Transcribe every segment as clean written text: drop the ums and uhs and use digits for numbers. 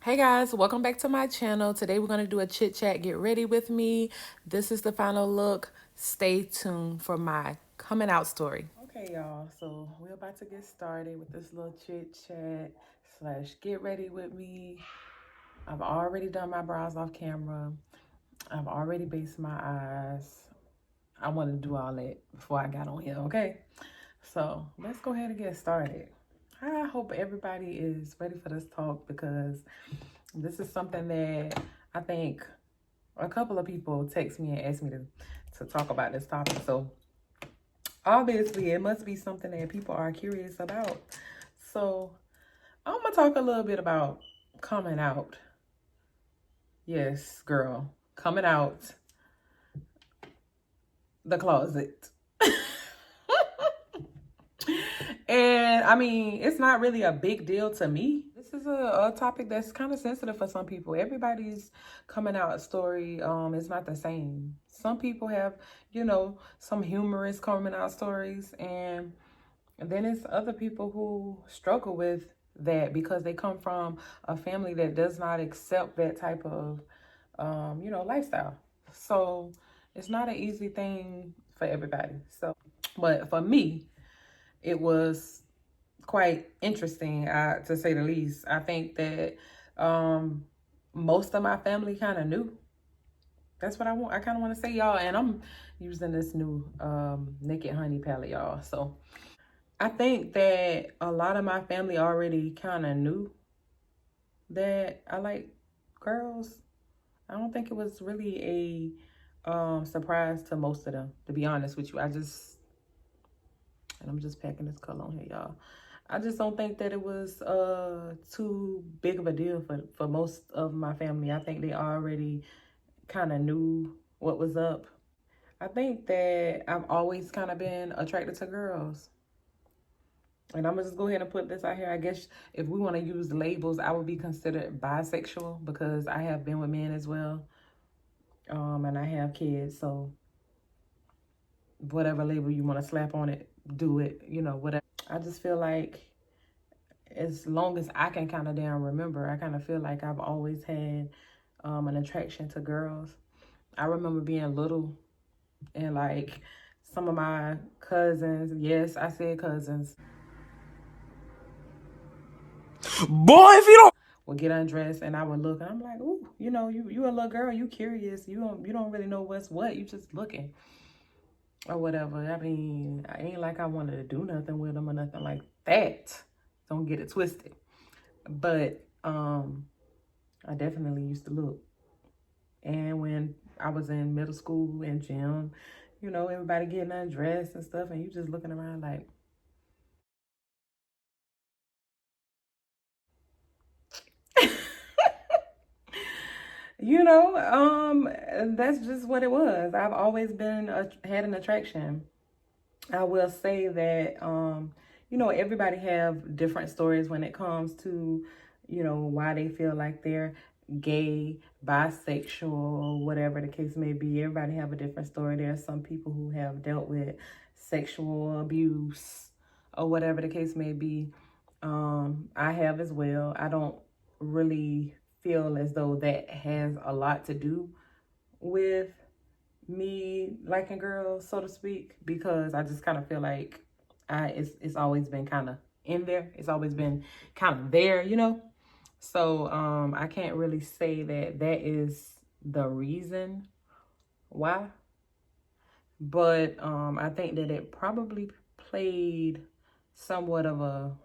Hey guys, welcome back to my channel. Today we're going to do a chit chat. Get ready with me. This is the final look. Stay tuned for my coming out story. Okay, y'all. So we're about to get started with this little chit chat slash get ready with me. I've already done my brows off camera. I've already based my eyes. I wanted to do all that before I got on here, okay? So let's go ahead and get started. I hope everybody is ready for this talk because this is something that I think a couple of people text me and asked me to talk about this topic. So obviously it must be something that people are curious about. So I'm gonna talk a little bit about coming out. Yes, girl, coming out the closet. And I mean, it's not really a big deal to me. This is a topic that's kind of sensitive for some people. Everybody's coming out story is not the same. Some people have, some humorous coming out stories, and then it's other people who struggle with that because they come from a family that does not accept that type of lifestyle. So it's not an easy thing for everybody. So, but for me, it was quite interesting, to say the least. I think that most of my family kind of knew. That's what I kind of want to say, y'all. And I'm using this new Naked Honey palette, y'all. So I think that a lot of my family already kind of knew that I like girls. I don't think it was really a surprise to most of them, to be honest with you. And I'm just packing this color on here, y'all. I just don't think that it was too big of a deal for most of my family. I think they already kind of knew what was up. I think that I've always kind of been attracted to girls. And I'm gonna just go ahead and put this out here. I guess if we want to use labels, I would be considered bisexual because I have been with men as well. And I have kids, so whatever label you want to slap on it, do it, whatever. I just feel like as long as I can kind of damn remember, I kind of feel like I've always had an attraction to girls. I remember being little and like some of my cousins, yes, I said cousins, Boy, if you don't would get undressed and I would look and I'm like, ooh, you a little girl, you curious, you don't really know what's what, you just looking or whatever. I mean, I ain't like I wanted to do nothing with them or nothing like that. Don't get it twisted. But I definitely used to look. And when I was in middle school and gym, everybody getting undressed and stuff, and you just looking around like, that's just what it was. I've always had an attraction. I will say that, everybody have different stories when it comes to, why they feel like they're gay, bisexual, whatever the case may be. Everybody have a different story. There are some people who have dealt with sexual abuse or whatever the case may be. I have as well. I don't really feel as though that has a lot to do with me liking girls, so to speak, because I just kind of feel like it's always been kind of in there. It's always been kind of there, So I can't really say that is the reason why, but I think that it probably played somewhat of a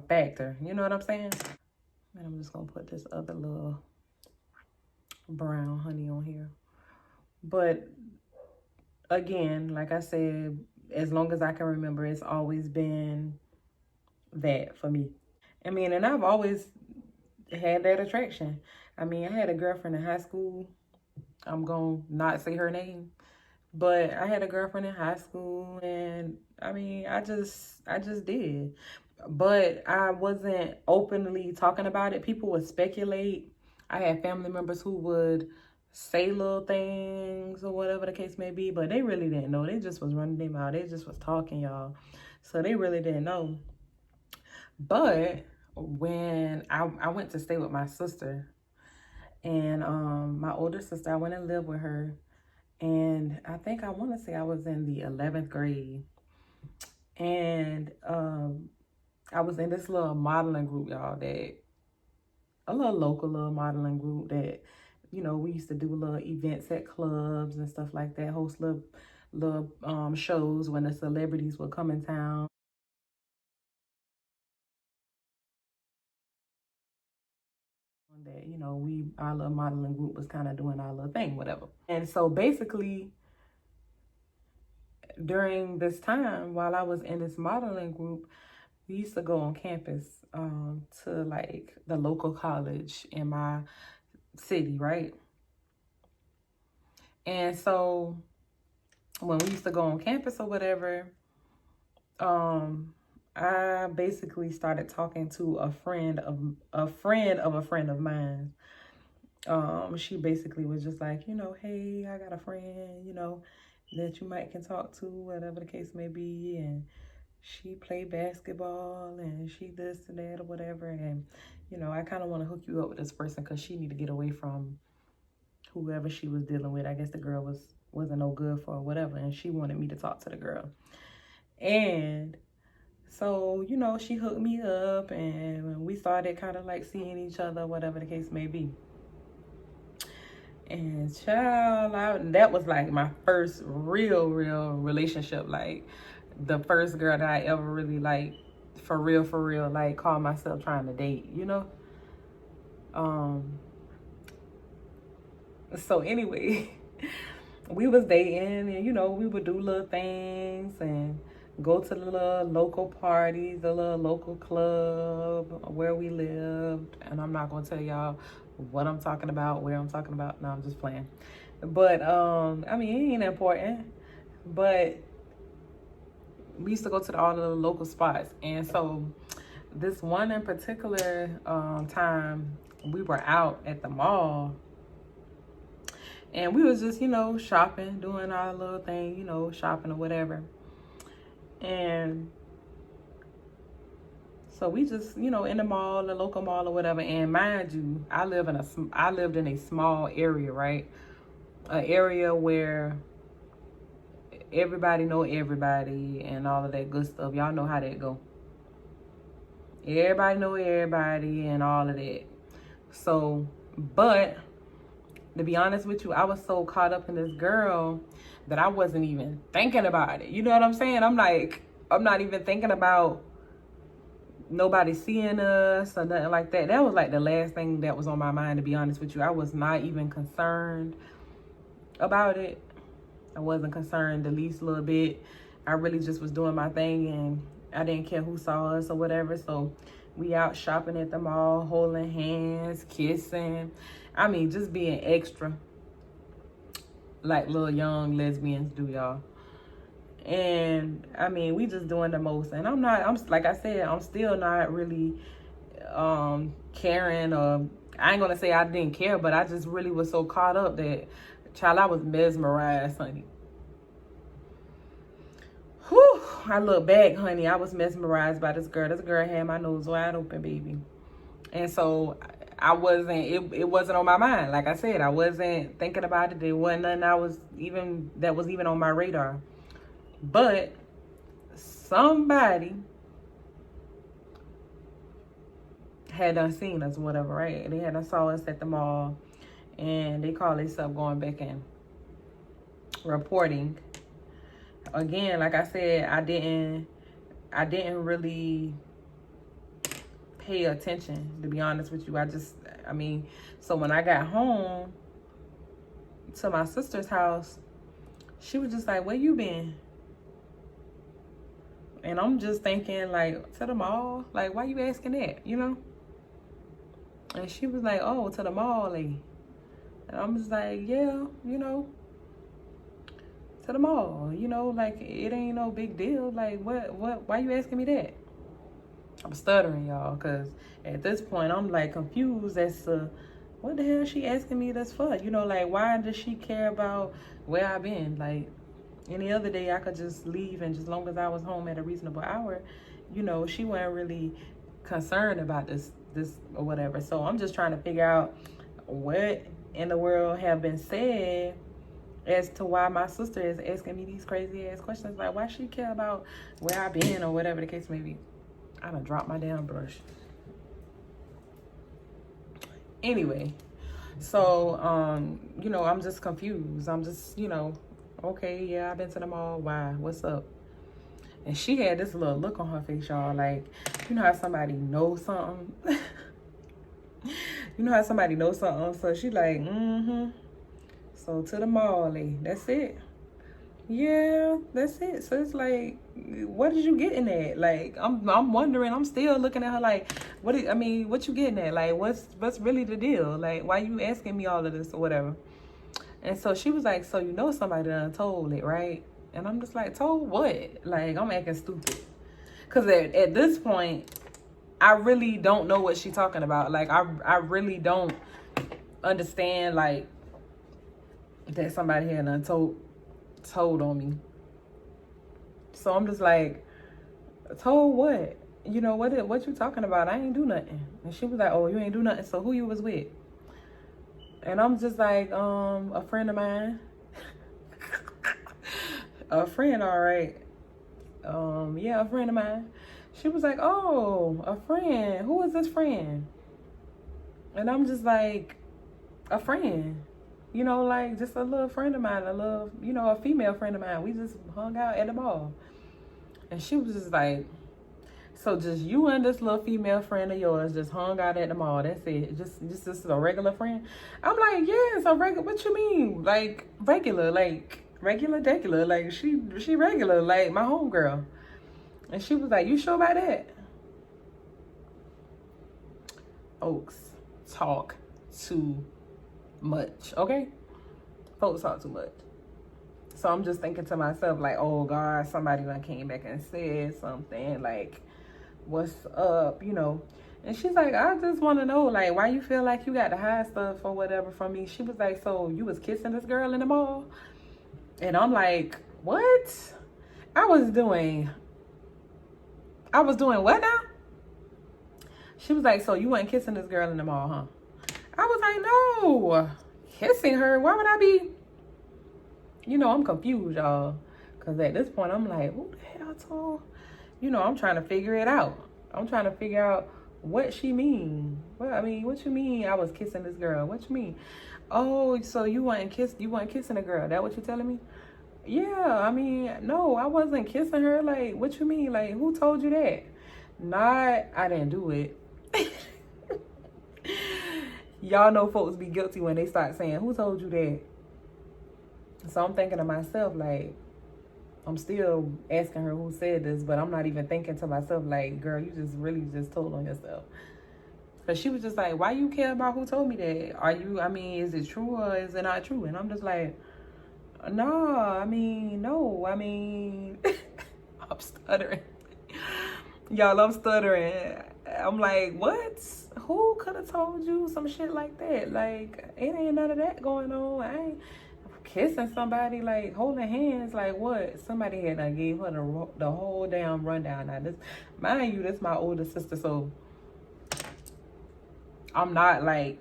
factor. You know what I'm saying? And I'm just gonna put this other little brown honey on here. But again, like I said, as long as I can remember, it's always been that for me. I mean, and I've always had that attraction. I mean, I had a girlfriend in high school. I'm going to not say her name, but I had a girlfriend in high school, and I mean, I just did. But I wasn't openly talking about it. People would speculate. I had family members who would say little things or whatever the case may be, but they really didn't know. They just was running their mouth. They just was talking, y'all. So they really didn't know. But when I went to stay with my sister, and my older sister, I went and lived with her, and I think I want to say I was in the 11th grade, and I was in this little modeling group, y'all, that a little local little modeling group that, you know, we used to do little events at clubs and stuff like that, host little shows when the celebrities would come in town. That, you know, our little modeling group was kind of doing our little thing, whatever. And so basically, during this time while I was in this modeling group, we used to go on campus to like the local college in my city, right? And so when we used to go on campus or whatever, I basically started talking to a friend of a friend of mine. She basically was just like, you know, hey, I got a friend, you know, that you might can talk to, whatever the case may be, and she played basketball and she this and that or whatever, and you know, I kind of want to hook you up with this person because she need to get away from whoever she was dealing with. I guess the girl wasn't no good for her, whatever, and she wanted me to talk to the girl. And so, you know, she hooked me up and we started kind of like seeing each other, whatever the case may be. And child, that was like my first real relationship. Like the first girl that I ever really like for real, like called myself trying to date, you know? So anyway, we was dating and, you know, we would do little things and go to the little local parties, the little local club where we lived. And I'm not going to tell y'all what I'm talking about, where I'm talking about. No, I'm just playing. But, I mean, it ain't important. But we used to go to all the local spots. And so this one in particular time, we were out at the mall. And we was just, you know, shopping, doing our little thing, you know, shopping or whatever. And so we just, you know, in the mall, the local mall or whatever. And mind you, I lived in a small area, right? An area where everybody know everybody and all of that good stuff. Y'all know how that go. Everybody know everybody and all of that. So, but to be honest with you, I was so caught up in this girl that I wasn't even thinking about it. You know what I'm saying? I'm not even thinking about nobody seeing us or nothing like that. That was like the last thing that was on my mind, to be honest with you. I was not even concerned about it. I wasn't concerned the least little bit. I really just was doing my thing and I didn't care who saw us or whatever. So we out shopping at the mall, holding hands, kissing. I mean, just being extra, like little young lesbians do, y'all. And I mean, we just doing the most. And I'm like I said, I'm still not really caring, or I ain't gonna say I didn't care, but I just really was so caught up that, child, I was mesmerized, honey. Whew, I look back, honey, I was mesmerized by this girl. This girl had my nose wide open, baby. And so it wasn't on my mind. Like I said, I wasn't thinking about it. There wasn't nothing that was even on my radar. But somebody had done seen us, whatever, right? They had done saw us at the mall, and they call themselves going back and reporting. Again, like I said, I didn't really pay attention, to be honest with you. So when I got home to my sister's house, she was just like, where you been? And I'm just thinking, like, to the mall? Like, why you asking that, you know? And she was like, oh, to the mall, like. And I'm just like, yeah, you know, to the mall, you know, like, it ain't no big deal. Like, why you asking me that? I'm stuttering, y'all, because at this point, I'm, like, confused as to what the hell she asking me this for? You know, like, why does she care about where I've been? Like, any other day, I could just leave, and just as long as I was home at a reasonable hour, you know, she wasn't really concerned about this or whatever. So I'm just trying to figure out what in the world have been said as to why my sister is asking me these crazy ass questions. Like, why she care about where I've been or whatever the case may be. I done dropped my damn brush. Anyway, so you know, I'm just confused. I'm just, you know, okay, yeah, I've been to the mall. Why? What's up? And she had this little look on her face, y'all. Like, you know how somebody knows something? You know how somebody knows something? So she like, So to the mall, that's it. Yeah, that's it. So it's like, what did you getting at? Like, I'm wondering. I'm still looking at her like, what you getting at? Like, what's really the deal? Like, why you asking me all of this or whatever? And so she was like, so you know somebody done told it, right? And I'm just like, told what? Like, I'm acting stupid. Because at this point, I really don't know what she's talking about. Like, I really don't understand, like, that somebody had done told on me. So I'm just like, told what? You know, what you talking about? I ain't do nothing. And she was like, oh, you ain't do nothing. So who you was with? And I'm just like, a friend of mine. A friend, all right. Yeah, a friend of mine. She was like, oh, a friend. Who is this friend? And I'm just like, a friend. You know, like, just a little friend of mine, a female friend of mine. We just hung out at the mall. And she was just like, so just you and this little female friend of yours just hung out at the mall. That's it. Just this is a regular friend? I'm like, yes, a regular. What you mean? Like, regular, like, regular. Like, she regular, like my homegirl. And she was like, you sure about that? Folks talk too much, okay? Folks talk too much. So I'm just thinking to myself, like, oh God, somebody done came back and said something, like, what's up, you know? And she's like, I just want to know, like, why you feel like you got to hide stuff or whatever from me? She was like, so you was kissing this girl in the mall? And I'm like, what? I was doing what now? She was like, so you weren't kissing this girl in the mall, huh? I was like, no. Kissing her? Why would I be? You know, I'm confused, y'all. Because at this point, I'm like, who the hell told? You know, I'm trying to figure it out. I'm trying to figure out what she mean. Well, I mean, what you mean I was kissing this girl? What you mean? Oh, so you weren't kissing a girl. That what you telling me? Yeah, I mean, no, I wasn't kissing her. Like, what you mean? Like, who told you that? Not, I didn't do it. Y'all know folks be guilty when they start saying, who told you that? So I'm thinking to myself, like, I'm still asking her who said this, but I'm not even thinking to myself, like, girl, you just really just told on yourself. Because she was just like, why you care about who told me that? Is it true or is it not true? And I'm just like, no, I'm stuttering. Y'all, I'm stuttering. I'm like, what? Who could have told you some shit like that? Like, it ain't none of that going on. I ain't kissing somebody, like, holding hands, like, what? Somebody had done gave her the whole damn rundown. Now, this, mind you, this my older sister, so I'm not, like,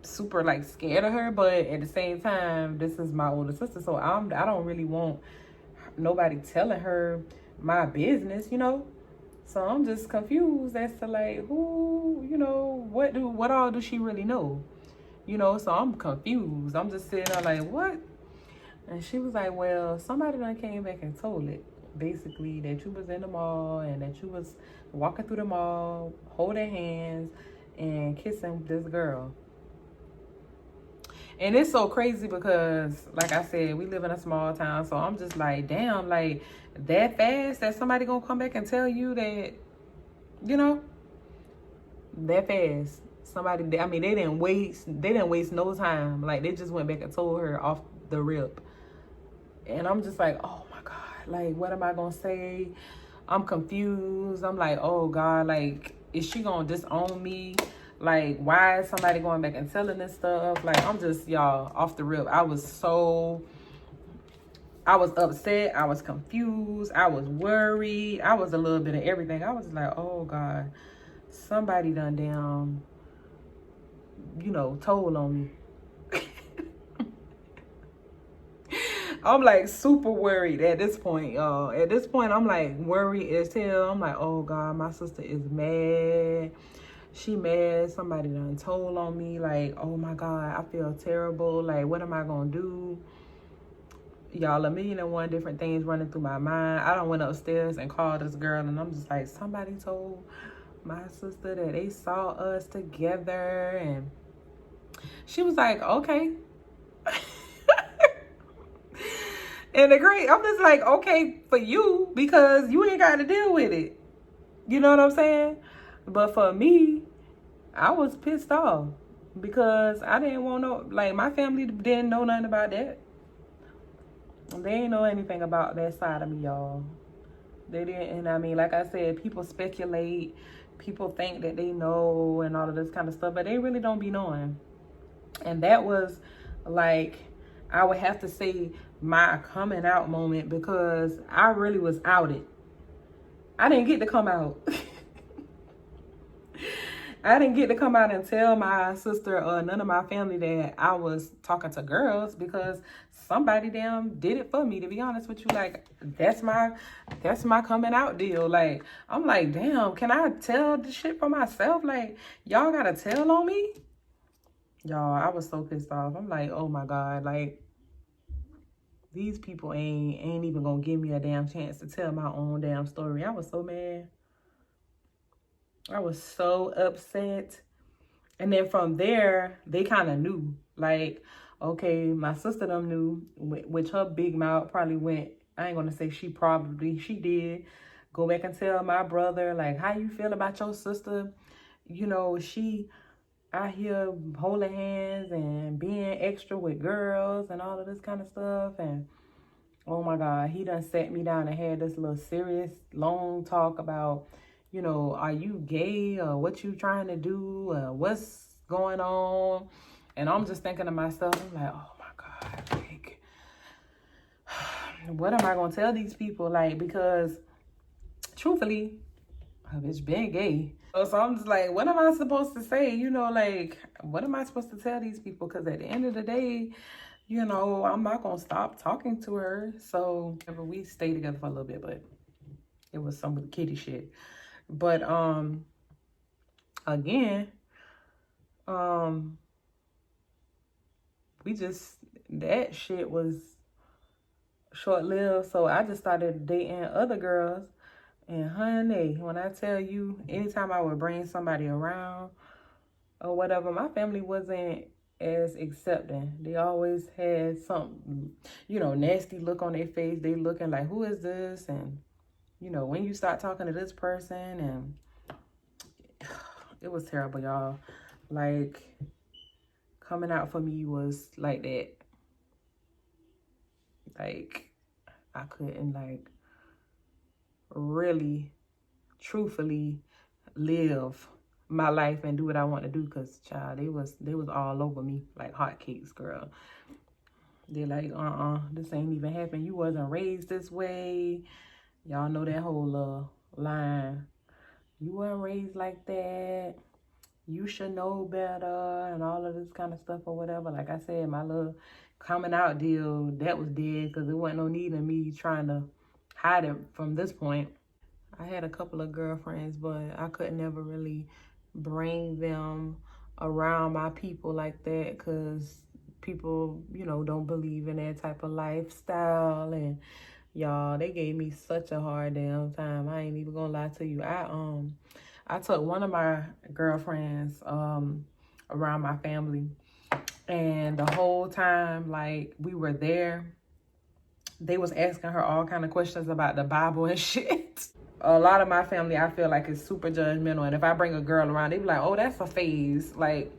super, like, scared of her, but at the same time, this is my older sister, so I don't really want nobody telling her my business, you know? So I'm just confused as to, like, who, you know, what all does she really know? You know, so I'm confused. I'm just sitting there like, what? And she was like, well, somebody done came back and told it, basically, that you was in the mall and that you was walking through the mall, holding hands and kissing this girl. And it's so crazy because, like I said, we live in a small town. So I'm just like, damn, like, that fast that somebody gonna come back and tell you that, you know, that fast. Somebody, they didn't waste no time. Like, they just went back and told her off the rip. And I'm just like, oh my God, like, what am I gonna say? I'm confused. I'm like, oh God, like, is she gonna disown me? Like, why is somebody going back and telling this stuff? Like, I'm just, y'all, off the rip. I was so I was upset. I was confused. I was worried. I was a little bit of everything. I was like, oh God, somebody done damn, told on me. I'm like super worried at this point, y'all. At this point, I'm like worried as hell. I'm like, oh God, my sister is mad. She mad. Somebody done told on me. Like, oh my God, I feel terrible. Like, what am I gonna do? Y'all, 1,000,001 different things running through my mind. I done went upstairs and called this girl, and I'm just like, somebody told my sister that they saw us together, and she was like, okay. And I'm just like, okay for you, because you ain't got to deal with it. You know what I'm saying? But for me, I was pissed off because I didn't want no, like, my family didn't know nothing about that. They ain't know anything about that side of me, y'all. They didn't. And I mean, like I said, people speculate, people think that they know and all of this kind of stuff, but they really don't be knowing. And that was like, I would have to say, my coming out moment, because I really was outed. I didn't get to come out. I didn't get to come out and tell my sister or none of my family that I was talking to girls, because somebody damn did it for me, to be honest with you. Like, that's my coming out deal. Like, I'm like, damn, can I tell this shit for myself? Like, y'all gotta tell on me? Y'all, I was so pissed off. I'm like, oh my God, like, these people ain't even gonna give me a damn chance to tell my own damn story. I was so mad. I was so upset. And then from there, they kind of knew. Like, okay, my sister them knew, which her big mouth probably went, I ain't gonna say she did. Go back and tell my brother, like, how you feel about your sister? She out here holding hands and being extra with girls and all of this kind of stuff. And oh my God, he done sat me down and had this little serious, long talk about, are you gay, or what you trying to do, or what's going on? And I'm just thinking to myself, I'm like, oh my God, like, what am I gonna tell these people? Like, because truthfully, a bitch been gay. So I'm just like, what am I supposed to say? Like, what am I supposed to tell these people? Because at the end of the day, I'm not gonna stop talking to her. So we stayed together for a little bit, but it was some kitty shit. But again, that shit was short-lived. So I just started dating other girls. And honey, when I tell you, anytime I would bring somebody around or whatever, my family wasn't as accepting. They always had some, nasty look on their face. They looking like, who is this? And, when you start talking to this person, and it was terrible, y'all. Like, coming out for me was like that. Like, I couldn't, like, really, truthfully live my life and do what I want to do, because child, they was all over me like hotcakes, girl. They're like, this ain't even happened. You wasn't raised this way. Y'all know that whole line. You weren't raised like that. You should know better, and all of this kind of stuff or whatever. Like I said, my little coming out deal, that was dead, because there wasn't no need in me trying to hide it from this point. I had a couple of girlfriends, but I could never really bring them around my people like that, because people, don't believe in that type of lifestyle. And y'all, they gave me such a hard damn time. I ain't even gonna lie to you. I took one of my girlfriends around my family, and the whole time, like, we were there, they was asking her all kind of questions about the Bible and shit. A lot of my family, I feel like, is super judgmental. And if I bring a girl around, they be like, oh, that's a phase. Like,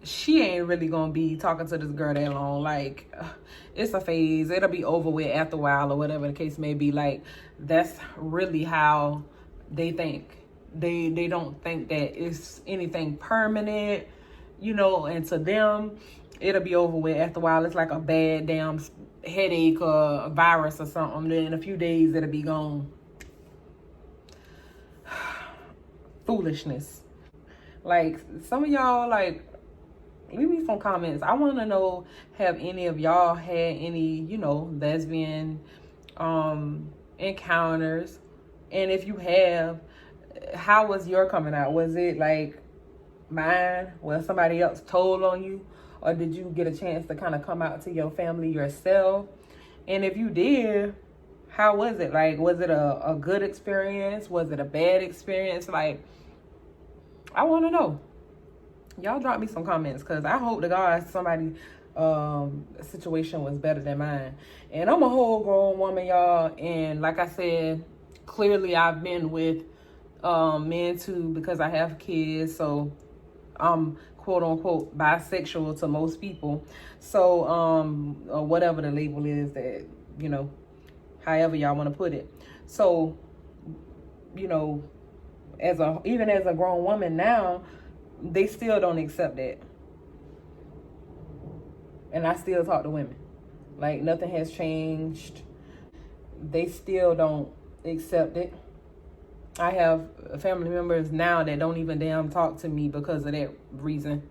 she ain't really gonna be talking to this girl that long. Like, it's a phase. It'll be over with after a while, or whatever the case may be. Like, that's really how they think. They don't think that it's anything permanent, and to them, it'll be over with after a while. It's like a bad damn headache or a virus or something. Then in a few days it'll be gone. Foolishness. Like, some of y'all, like, leave me some comments. I want to know, have any of y'all had any, lesbian encounters? And if you have, how was your coming out? Was it like mine, where somebody else told on you? Or did you get a chance to kind of come out to your family yourself? And if you did, how was it? Like, was it a good experience? Was it a bad experience? Like, I want to know. Y'all drop me some comments, because I hope to God somebody situation was better than mine. And I'm a whole grown woman, y'all. And like I said, clearly I've been with men too, because I have kids. So I'm quote unquote bisexual to most people. So or whatever the label is that, however y'all want to put it. So, even as a grown woman now, they still don't accept that. And I still talk to women. Like, nothing has changed. They still don't accept it. I have family members now that don't even damn talk to me because of that reason.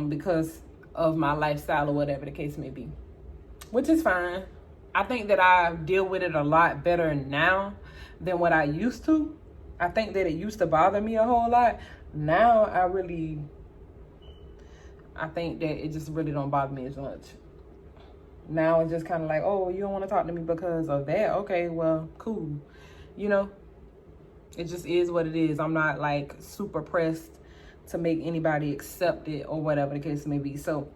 Because of my lifestyle or whatever the case may be. Which is fine. I think that I deal with it a lot better now than what I used to. I think that it used to bother me a whole lot. Now I think that it just really don't bother me as much. Now it's just kind of like, oh, you don't want to talk to me because of that? Okay, well, cool. It just is what it is. I'm not like super pressed to make anybody accept it or whatever the case may be. So,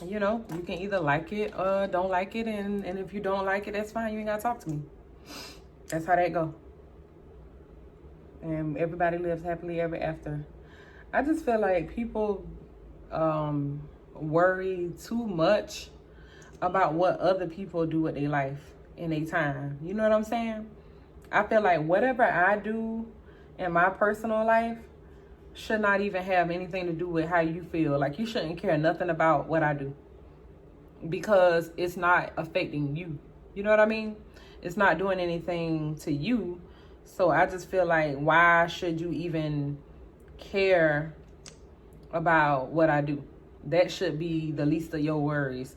you can either like it or don't like it. And if you don't like it, that's fine. You ain't got to talk to me. That's how that go. And everybody lives happily ever after. I just feel like people worry too much about what other people do with their life in their time. You know what I'm saying? I feel like whatever I do in my personal life should not even have anything to do with how you feel. Like, you shouldn't care nothing about what I do, because it's not affecting you. You know what I mean? It's not doing anything to you. So I just feel like, why should you even care about what I do? That should be the least of your worries.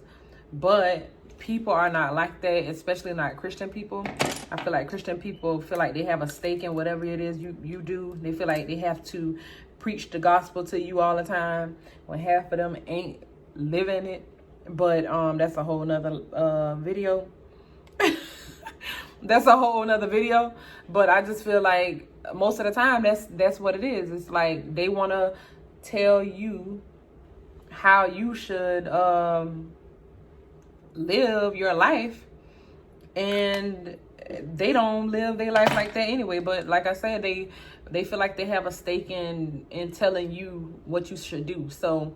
But people are not like that, especially not Christian people. I feel like Christian people feel like they have a stake in whatever it is you do. They feel like they have to preach the gospel to you all the time, when half of them ain't living it. But that's a whole nother video. That's a whole nother video. But I just feel like most of the time that's what it is. It's like they want to tell you how you should live your life, and they don't live their life like that anyway. But like I said, they feel like they have a stake in telling you what you should do. So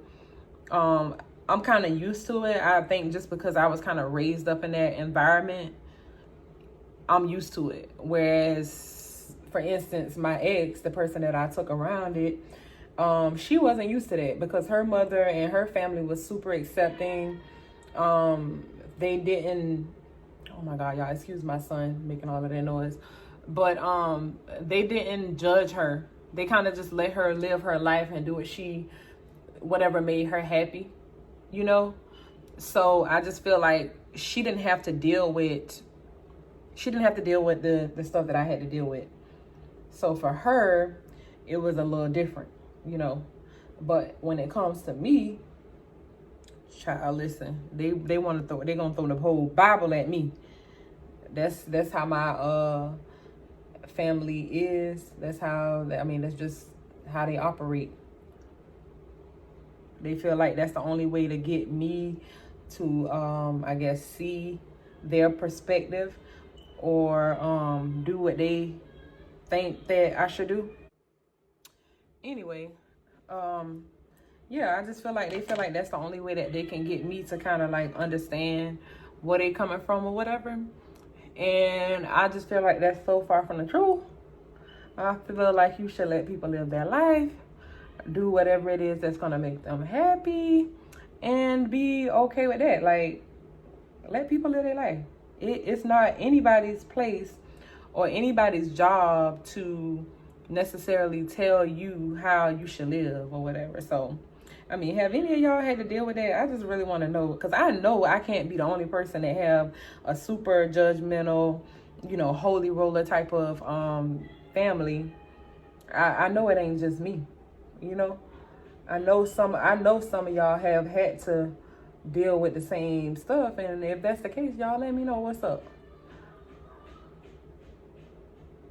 I'm kind of used to it. I think just because I was kind of raised up in that environment, I'm used to it. Whereas, for instance, my ex, the person that I took around it, she wasn't used to that, because her mother and her family was super accepting. They didn't, oh my God, y'all, excuse my son making all of that noise. But they didn't judge her. They kind of just let her live her life and do whatever made her happy, So I just feel like she didn't have to deal with the stuff that I had to deal with. So for her, it was a little different, But when it comes to me, child, listen, they gonna throw the whole Bible at me. That's how my family is. That's just how they operate. They feel like that's the only way to get me to I guess see their perspective, or do what they think that I should do. Anyway, yeah, I just feel like they feel like that's the only way that they can get me to kind of like understand where they coming from or whatever. And I just feel like that's so far from the truth. I feel like you should let people live their life, do whatever it is that's gonna make them happy, and be okay with that. Like, Let people live their life. It's not anybody's place or anybody's job to necessarily tell you how you should live or whatever. So, I mean, have any of y'all had to deal with that? I just really want to know, because I know I can't be the only person that have a super judgmental, holy roller type of family. I know it ain't just me, you know. I know some of y'all have had to deal with the same stuff, and if that's the case, y'all let me know what's up.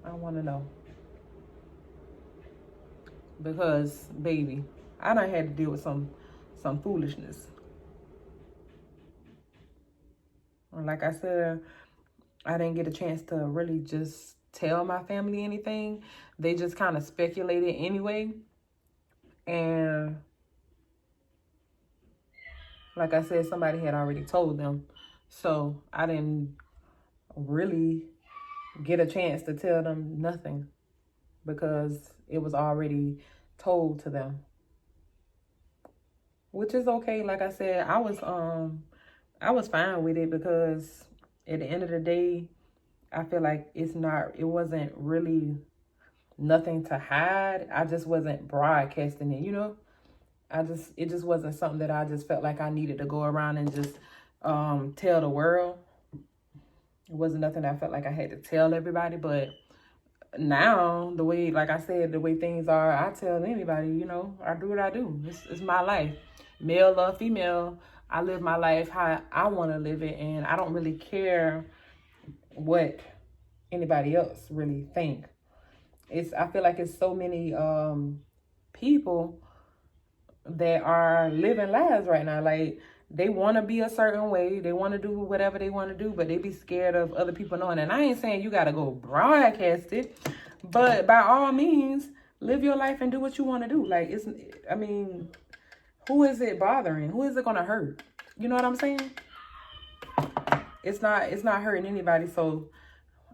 I want to know, because baby, I done had to deal with some foolishness. And like I said, I didn't get a chance to really just tell my family anything. They just kind of speculated anyway. And like I said, somebody had already told them. So I didn't really get a chance to tell them nothing, because it was already told to them. Which is okay. Like I said, I was fine with it, because at the end of the day, I feel like it wasn't really nothing to hide. I just wasn't broadcasting it, it just wasn't something that I just felt like I needed to go around and just tell the world. It wasn't nothing I felt like I had to tell everybody. But now, the way, like I said, the way things are, I tell anybody, I do what I do. It's my life. Male or female, I live my life how I want to live it, and I don't really care what anybody else really think. I feel like it's so many people that are living lives right now. Like, they want to be a certain way. They want to do whatever they want to do, but they be scared of other people knowing. And I ain't saying you got to go broadcast it, but by all means, live your life and do what you want to do. Like, who is it bothering? Who is it going to hurt? You know what I'm saying? It's not hurting anybody. So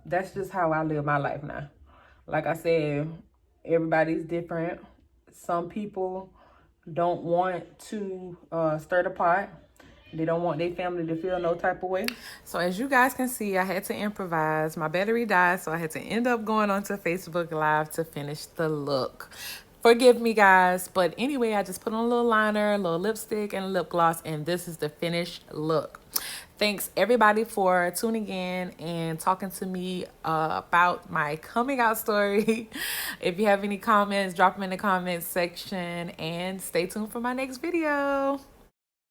that's just how I live my life now. Like I said, everybody's different. Some people don't want to stir the pot. They don't want their family to feel no type of way. So as you guys can see, I had to improvise. My battery died, so I had to end up going onto Facebook Live to finish the look. Forgive me, guys. But anyway, I just put on a little liner, a little lipstick, and a lip gloss, and this is the finished look. Thanks, everybody, for tuning in and talking to me about my coming out story. If you have any comments, drop them in the comments section, and stay tuned for my next video.